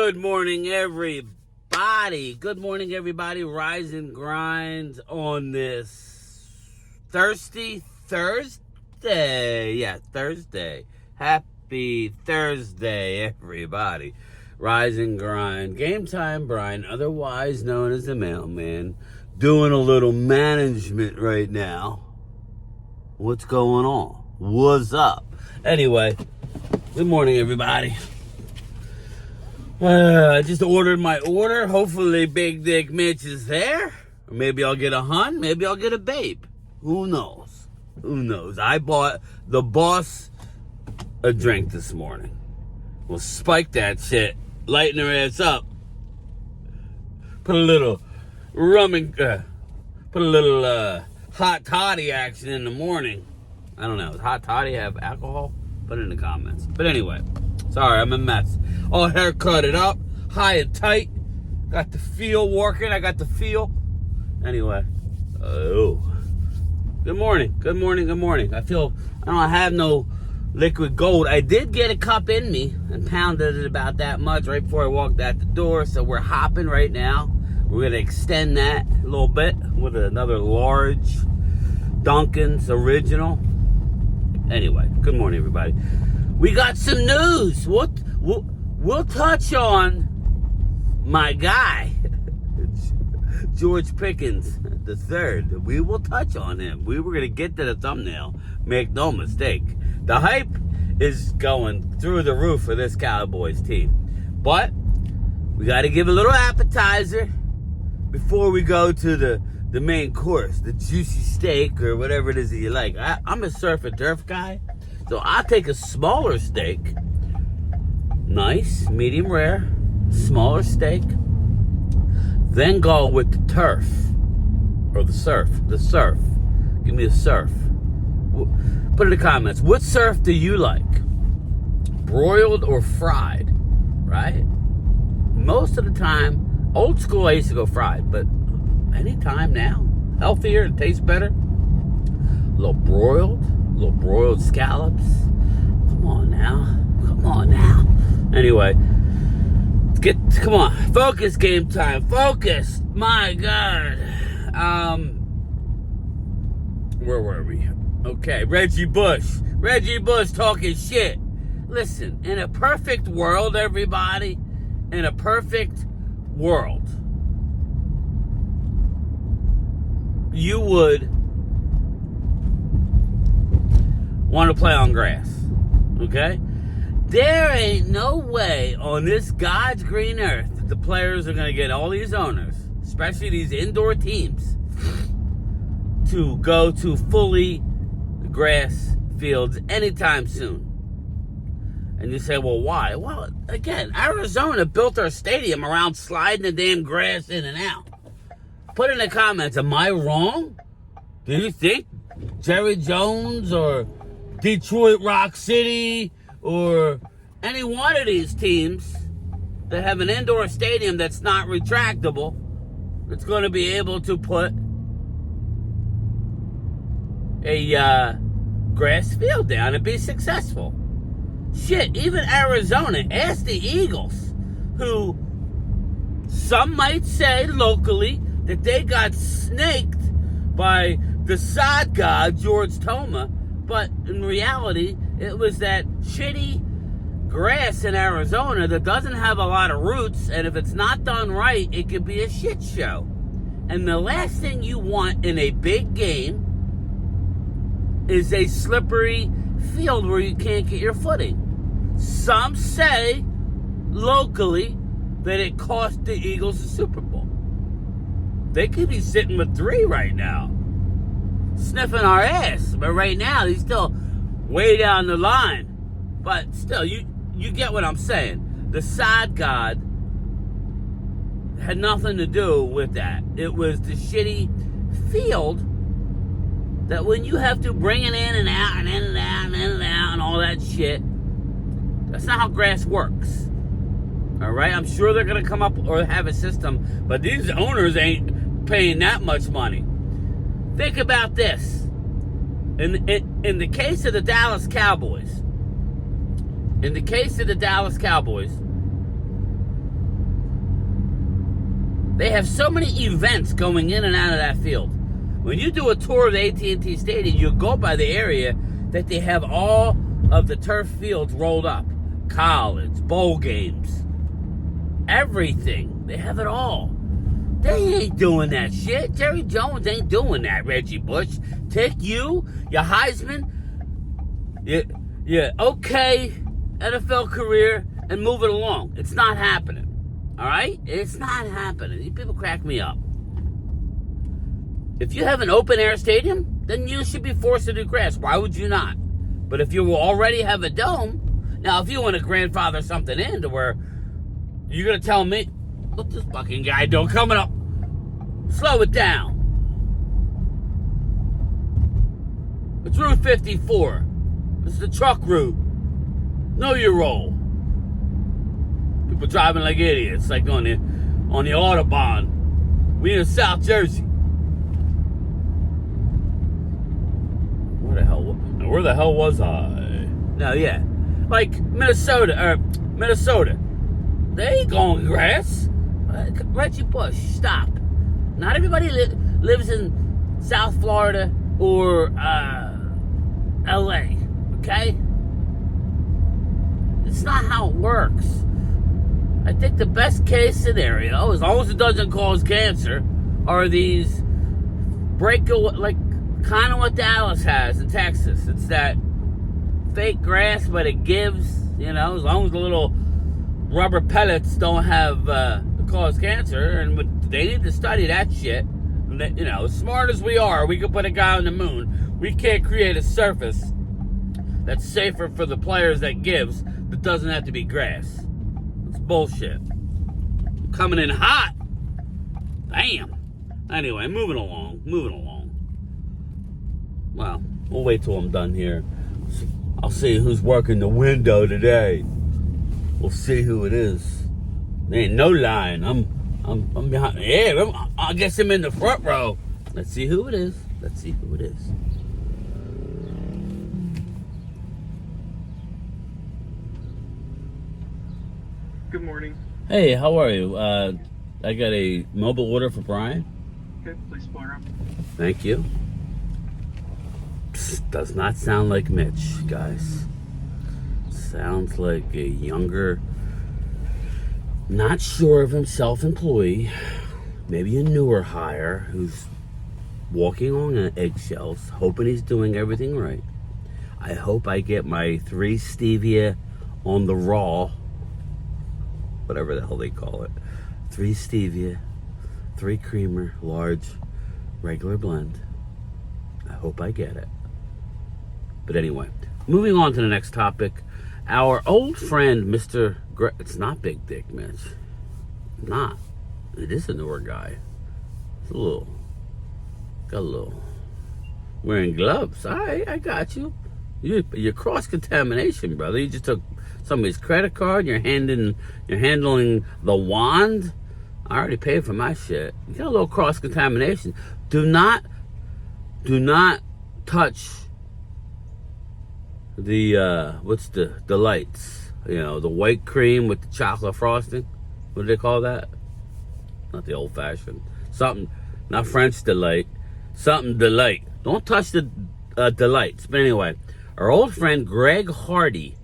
Good morning, everybody. Good morning, everybody. Rise and grind on this Thursday. Yeah, Thursday. Happy Thursday, everybody. Rise and grind. Game time, Brian, otherwise known as the mailman, doing a little management right now. What's going on? What's up? Anyway, good morning, everybody. I just ordered my order. Hopefully Big Dick Mitch is there. Or maybe I'll get a hun. Maybe I'll get a babe. Who knows? Who knows? I bought the boss a drink this morning. We'll spike that shit. Lighten her ass up. Put a little rum and... put a little hot toddy action in the morning. I don't know. Does hot toddy have alcohol? Put it in the comments. But anyway... Sorry, I'm a mess. All haircut it up, high and tight. Got the feel working. I got the feel. Anyway. Good morning. Good morning. Good morning. I don't have no liquid gold. I did get a cup in me and pounded it about that much right before I walked out the door. So we're hopping right now. We're going to extend that a little bit with another large Dunkin's original. Anyway, good morning, everybody. We got some news. We'll touch on my guy, George Pickens the third. We will touch on him. We were going to get to the thumbnail. Make no mistake. The hype is going through the roof for this Cowboys team. But we got to give a little appetizer before we go to the main course, the juicy steak or whatever it is that you like. I'm a surf and turf guy. So I'll take a smaller steak, nice, medium rare, smaller steak, then go with the turf, or the surf. Give me a surf. Put in the comments, what surf do you like? Broiled or fried, right? Most of the time, old school I used to go fried, but anytime now, healthier and tastes better. A little broiled scallops. Come on now. Anyway, come on. Focus, game time. Focus. My God. Where were we? Okay, Reggie Bush talking shit. Listen, in a perfect world, everybody, in a perfect world, you would want to play on grass, okay? There ain't no way on this God's green earth that the players are going to get all these owners, especially these indoor teams, to go to fully grass fields anytime soon. And you say, well, why? Well, again, Arizona built our stadium around sliding the damn grass in and out. Put in the comments, am I wrong? Do you think Jerry Jones or Detroit Rock City or any one of these teams that have an indoor stadium that's not retractable, that's going to be able to put a grass field down and be successful? Shit, even Arizona, ask the Eagles, who some might say locally that they got snaked by the sod god, George Toma. But in reality, it was that shitty grass in Arizona that doesn't have a lot of roots, and if it's not done right, it could be a shit show. And the last thing you want in a big game is a slippery field where you can't get your footing. Some say locally that it cost the Eagles the Super Bowl. They could be sitting with 3 right now, sniffing our ass, but right now he's still way down the line. But still, you get what I'm saying. The sod god had nothing to do with that. It was the shitty field that when you have to bring it in and out and in and out and in and out and all that shit, that's not how grass works. All right, I'm sure they're gonna come up or have a system, but these owners ain't paying that much money. Think about this. In the case of the Dallas Cowboys, They have so many events going in and out of that field. When you do a tour of the AT&T Stadium, you go by the area that they have all of the turf fields rolled up. College, bowl games, everything. They have it all. They ain't doing that shit. Jerry Jones ain't doing that, Reggie Bush. Take you, your Heisman, your okay NFL career, and move it along. It's not happening. All right? It's not happening. These people crack me up. If you have an open-air stadium, then you should be forced to do grass. Why would you not? But if you already have a dome, now if you want to grandfather something in to where you're going to tell me, what this fucking guy doing coming up? Slow it down. It's Route 54. It's the truck route. Know your role. People driving like idiots, like on the Autobahn. We in South Jersey. Where the hell was I? No, yeah. Like Minnesota. They ain't going grass. Reggie Bush, stop. Not everybody lives in South Florida or LA, okay? It's not how it works. I think the best case scenario, as long as it doesn't cause cancer, are these breakaway, like kind of what Dallas has in Texas. It's that fake grass, but it gives, as long as the little rubber pellets don't have cause cancer, and they need to study that shit. As smart as we are, we could put a guy on the moon. We can't create a surface that's safer for the players that gives, that doesn't have to be grass. It's bullshit. Coming in hot. Damn. Anyway, moving along. Well, we'll wait till I'm done here. I'll see who's working the window today. We'll see who it is. There ain't no line. I'm behind. Yeah, I guess I'm in the front row. Let's see who it is. Good morning. Hey, how are you? I got a mobile order for Brian. Okay, please pull her up. Thank you. Psst, does not sound like Mitch, guys. Sounds like a younger, not sure of himself employee, maybe a newer hire who's walking on eggshells, hoping he's doing everything right. I hope I get my 3 stevia on the raw, whatever the hell they call it. 3 stevia, 3 creamer, large, regular blend. I hope I get it. But anyway, moving on to the next topic. Our old friend, Mr. It's not Big Dick Mitch. Not. It is a newer guy. It's got a little. Wearing gloves. All right, I got you. You're cross-contamination, brother. You just took somebody's credit card. You're handling the wand. I already paid for my shit. You got a little cross-contamination. Do not touch the what's the lights? The white cream with the chocolate frosting. What do they call that? Not the old-fashioned. Something, not French delight. Something delight. Don't touch the delights. But anyway, our old friend Greg Hardy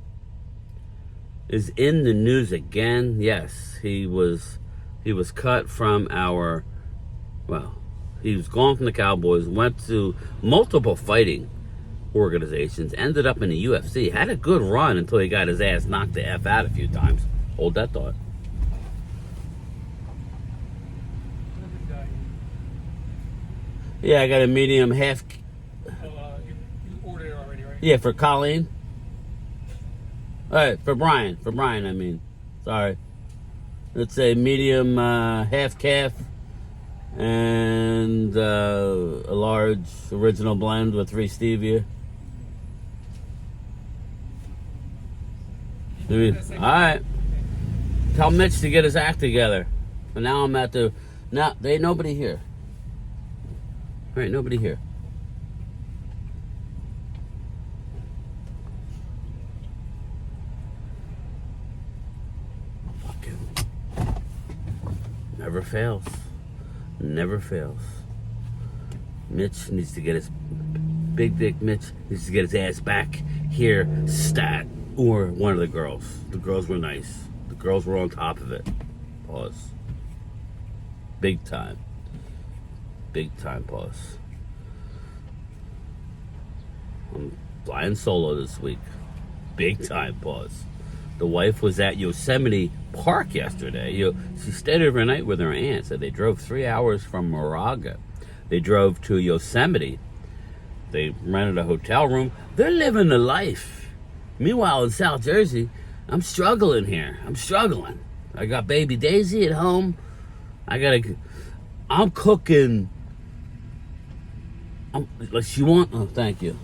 is in the news again. Yes, he was cut from he was gone from the Cowboys, went to multiple fighting organizations, ended up in the UFC, had a good run until he got his ass knocked the F out a few times. Hold that thought. Yeah, I got a medium half. You ordered it already, right? Yeah, for Colleen. All right, for Brian, I mean. Sorry. It's a medium half calf and a large original blend with 3 stevia. All right. Tell Mitch to get his act together. But now I'm at the. Now, there ain't nobody here. All right, nobody here. Fucking. Never fails. Never fails. Mitch needs to get his big dick. Mitch needs to get his ass back here, stat, or one of the girls. The girls were nice. The girls were on top of it. Pause. Big time. Big time pause. I'm flying solo this week. Big time pause. The wife was at Yosemite Park yesterday. She stayed overnight with her aunt. So they drove 3 hours from Moraga. They drove to Yosemite. They rented a hotel room. They're living the life. Meanwhile, in South Jersey, I'm struggling here. I'm struggling. I got baby Daisy at home. I'm cooking. Oh, thank you.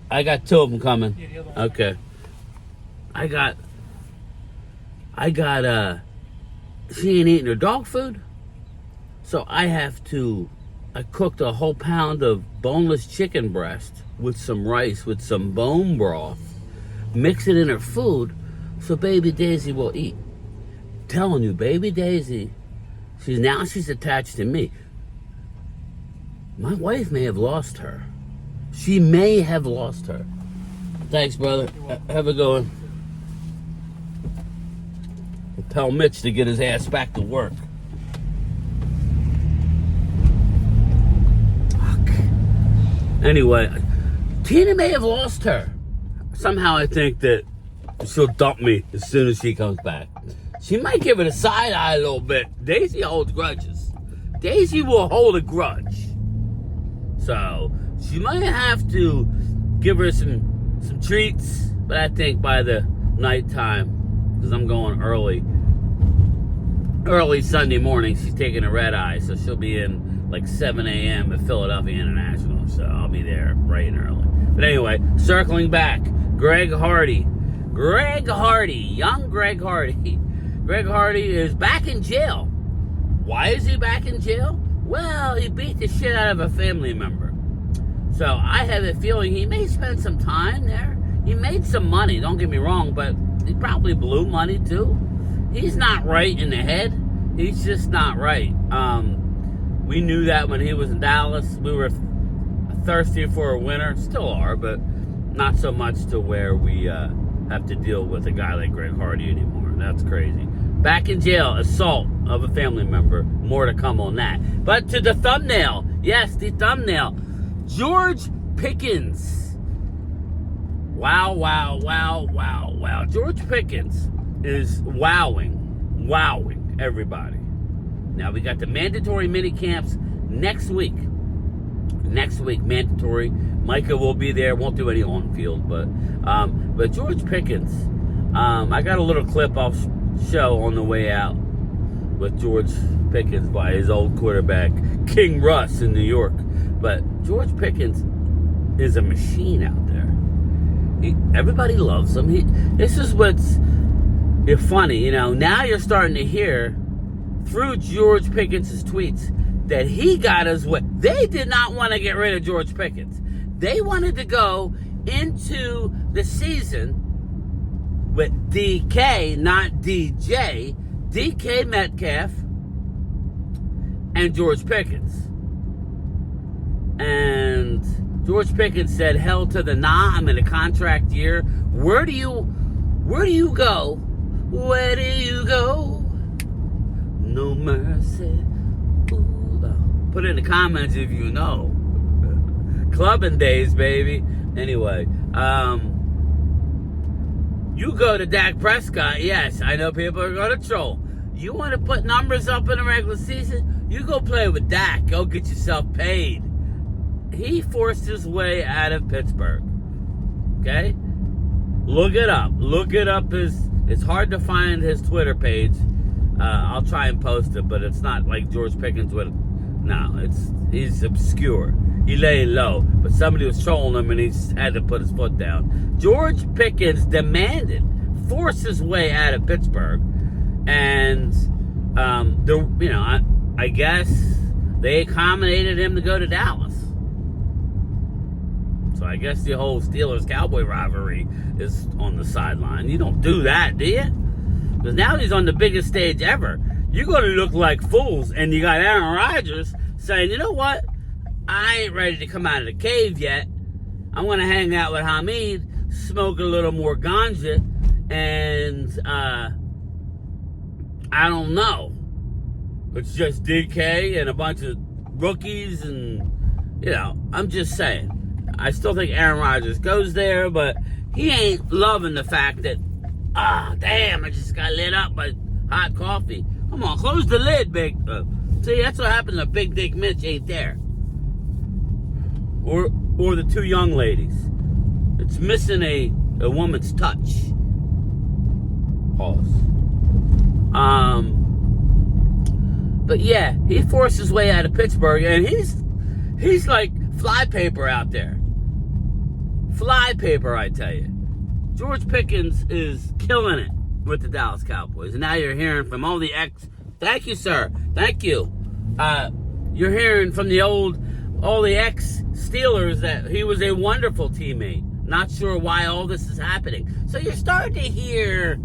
I got 2 of them coming. Yeah, the other one. Okay. She ain't eating her dog food. So I cooked a whole pound of boneless chicken breast with some rice, with some bone broth. Mix it in her food so baby Daisy will eat. Telling you, baby Daisy, she's attached to me. My wife may have lost her. She may have lost her. Thanks, brother. Have a good one. Tell Mitch to get his ass back to work. Fuck. Anyway, Tina may have lost her. Somehow I think that she'll dump me as soon as she comes back. She might give it a side eye a little bit. Daisy holds grudges. Daisy will hold a grudge. So she might have to give her some treats, but I think by the nighttime, because I'm going early Sunday morning, she's taking a red eye, so she'll be in like 7 a.m. at Philadelphia International, so I'll be there bright and early. But anyway, circling back, Greg Hardy, young Greg Hardy. Greg Hardy is back in jail. Why is he back in jail? Well, he beat the shit out of a family member. So I have a feeling he may spend some time there. He made some money, don't get me wrong, but he probably blew money too. He's not right in the head. He's just not right. We knew that when he was in Dallas. We were thirsty for a winner. Still are, but not so much to where we have to deal with a guy like Greg Hardy anymore. That's crazy. Back in jail, assault of a family member. More to come on that. But to the thumbnail. Yes, the thumbnail. George Pickens. Wow. George Pickens is wowing everybody. Now we got the mandatory mini camps next week. Mandatory. Micah will be there. Won't do any on field, but George Pickens. I got a little clip I'll show on the way out with George Pickens by his old quarterback King Russ in New York. But George Pickens is a machine out there. Everybody loves him. This is what's funny, you know. Now you're starting to hear through George Pickens' tweets that he got his way. They did not want to get rid of George Pickens. They wanted to go into the season with DK, not DJ, DK Metcalf, and George Pickens. And George Pickens said, hell to the nah, I'm in a contract year. Where do you go? Where do you go? No mercy. Ooh. Put it in the comments if you know. Clubbing days, baby. Anyway, you go to Dak Prescott. Yes, I know people are going to troll. You want to put numbers up in the regular season? You go play with Dak. Go get yourself paid. He forced his way out of Pittsburgh. Okay? Look it up. It's hard to find his Twitter page. I'll try and post it, but it's not like George Pickens would. No, he's obscure. He lay low, but somebody was trolling him and he had to put his foot down. George Pickens forced his way out of Pittsburgh, and I guess they accommodated him to go to Dallas. So I guess the whole Steelers-Cowboy rivalry is on the sideline. You don't do that, do you? Because now he's on the biggest stage ever. you're going to look like fools. And you got Aaron Rodgers saying, you know what? I ain't ready to come out of the cave yet. I'm going to hang out with Hamid, smoke a little more ganja, and I don't know. It's just DK and a bunch of rookies, and, I'm just saying. I still think Aaron Rodgers goes there, but he ain't loving the fact that, damn, I just got lit up by hot coffee. Come on, close the lid, Big. See, that's what happened to Big Dick Mitch ain't there. Or the two young ladies. It's missing a woman's touch. Pause. But yeah, he forced his way out of Pittsburgh, and he's like flypaper out there. Flypaper, I tell you. George Pickens is killing it with the Dallas Cowboys, and now you're hearing from all the Thank you, sir. Thank you. You're hearing from all the ex-Steelers that he was a wonderful teammate. Not sure why all this is happening. So you're starting to hear,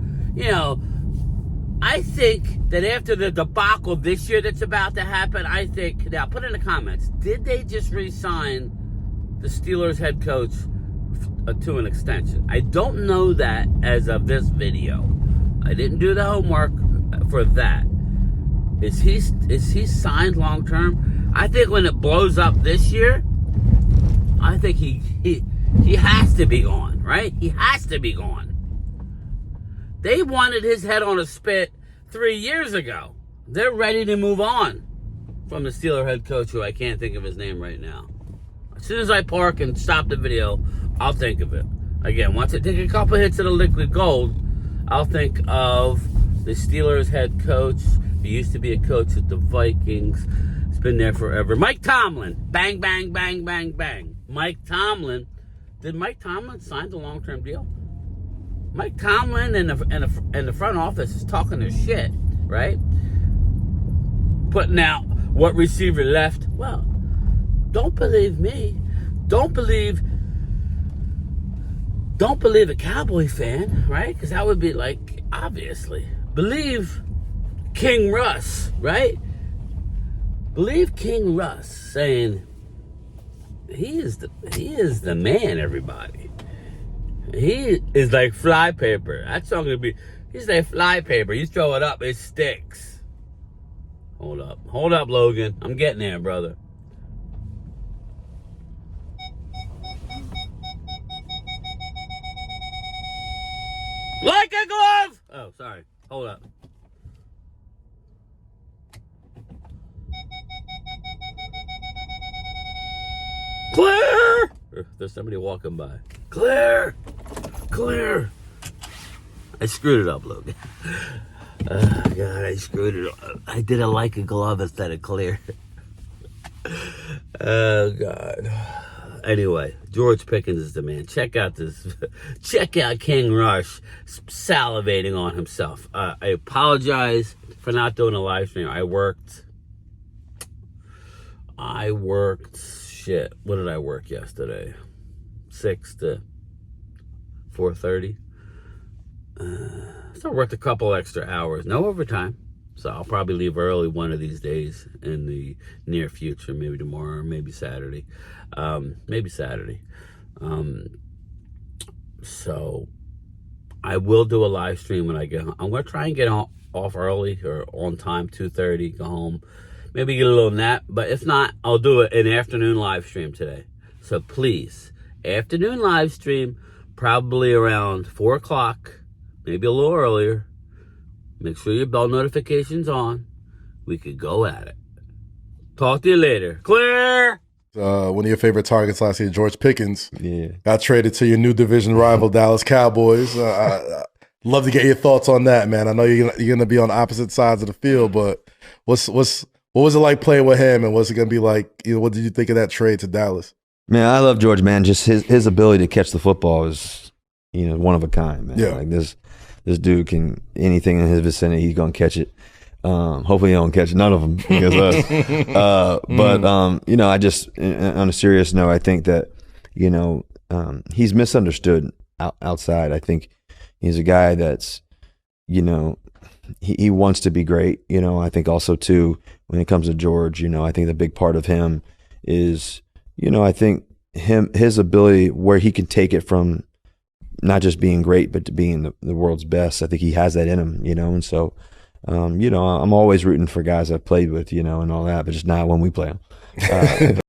I think that after the debacle this year that's about to happen, now put in the comments, did they just re-sign the Steelers head coach to an extension? I don't know that as of this video. I didn't do the homework for that. Is he signed long term? I think when it blows up this year, I think he has to be gone, right? He has to be gone. They wanted his head on a spit 3 years ago. They're ready to move on from the Steeler head coach, who I can't think of his name right now. As soon as I park and stop the video, I'll think of it. Again, once I take a couple hits of the liquid gold, I'll think of the Steelers head coach. He used to be a coach at the Vikings. He's been there forever. Mike Tomlin. Bang, bang, bang, bang, bang. Mike Tomlin. Did Mike Tomlin sign the long-term deal? Mike Tomlin and the front office is talking their shit, right? Putting out what receiver left. Well, don't believe me. Don't believe a Cowboy fan, right? Because that would be like, obviously. Believe King Russ, right? Believe King Russ saying he is the man, everybody. He is like flypaper. That's not gonna be. He's like flypaper. You throw it up, it sticks. Hold up, Logan. I'm getting there, brother. Like a glove. Oh, sorry. Hold up. Clear! There's somebody walking by. Clear! I screwed it up, Logan. Oh, God, I screwed it up. I did a like a glove instead of clear. Oh, God. Anyway, George Pickens is the man. Check out King Rush salivating on himself. I apologize for not doing a live stream. I worked. Shit. What did I work yesterday? 6 to 4:30. So I worked a couple extra hours. No overtime. So I'll probably leave early one of these days in the near future. Maybe tomorrow, maybe Saturday. So I will do a live stream when I get home. I'm going to try and get off early or on time, 2:30, go home. Maybe get a little nap. But if not, I'll do an afternoon live stream today. So please, afternoon live stream, probably around 4 o'clock, maybe a little earlier. Make sure your bell notification's on. We could go at it. Talk to you later. Clear! One of your favorite targets last year, George Pickens, got traded to your new division rival, Dallas Cowboys. Love to get your thoughts on that, man. I know you're gonna be on opposite sides of the field, but what was it like playing with him, and what's it gonna be like? What did you think of that trade to Dallas? Man, I love George, man. Just his ability to catch the football is, one of a kind, man. Yeah. Like this dude can, anything in his vicinity, he's gonna catch it. Hopefully he don't catch none of them against us. But I just, on a serious note, I think that, he's misunderstood outside. I think he's a guy that's, he wants to be great. You know, I think also too, when it comes to George, you know, I think the big part of him is, you know, I think his ability where he can take it from not just being great, but to being the world's best. I think he has that in him, you know, and so, you know, I'm always rooting for guys I've played with, you know, and all that, but just not when we play them.